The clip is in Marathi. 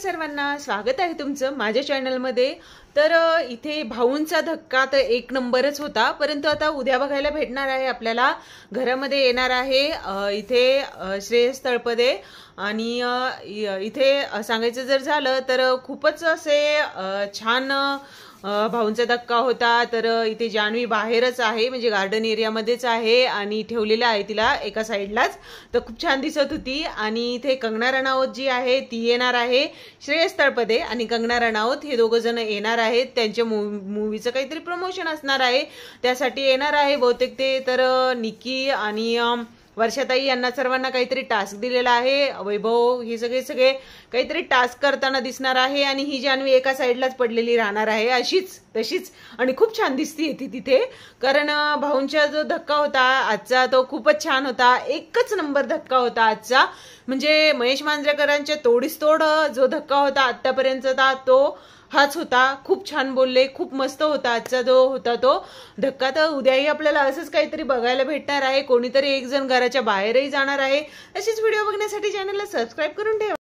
सर्वांना, स्वागत आहे तुमचं माझ्या चॅनलमध्ये। तर इथे भाऊंचा धक्का तर एक नंबरच होता, परंतु आता उद्या बघायला भेटणार आहे आपल्याला। घरामध्ये येणार आहे इथे श्रेयस तळपदे आणि इथे सांगायचं जर झालं तर खूपच असे छान भाऊंचा धक्का होता। तर इथे जान्हवी बाहेरच आहे, म्हणजे गार्डन एरियामध्येच आहे आणि ठेवलेला आहे तिला एका साईडलाच, तर खूप छान दिसत होती। आणि इथे कंगना रनौत जी आहे ती येणार आहे, श्रेयस तळपदे आणि कंगना रनौत हे दोघं जण येणार आहेत। त्यांच्या मूवीचं काहीतरी प्रमोशन असणार आहे, त्यासाठी येणार आहे बहुतेक ते। तर निकी आणि वर्षाताई यांना सर्वांना काहीतरी टास्क दिलेला आहे, वैभव हे सगळे काहीतरी टास्क करताना दिसणार आहे। आणि ही जान्हवी एका साईडलाच पडलेली राहणार आहे अशीच तशीच, आणि खूप छान दिसती ती तिथे। कारण भाऊंचा जो धक्का होता आजचा तो खूपच छान होता, एकच नंबर धक्का होता आजचा। म्हणजे महेश मांजरेकरांच्या तोडीस तोड जो धक्का होता आतापर्यंतचा तो हाच होता। खूप छान बोलले, खूप मस्त होता आजचा जो होता तो धक्का। तर उद्याही आपल्याला असंच काहीतरी बघायला भेटणार आहे, कोणीतरी एक जण घराच्या बाहेरही जाणार आहे। अशीच व्हिडिओ बघण्यासाठी चॅनलला सबस्क्राईब करून ठेवा।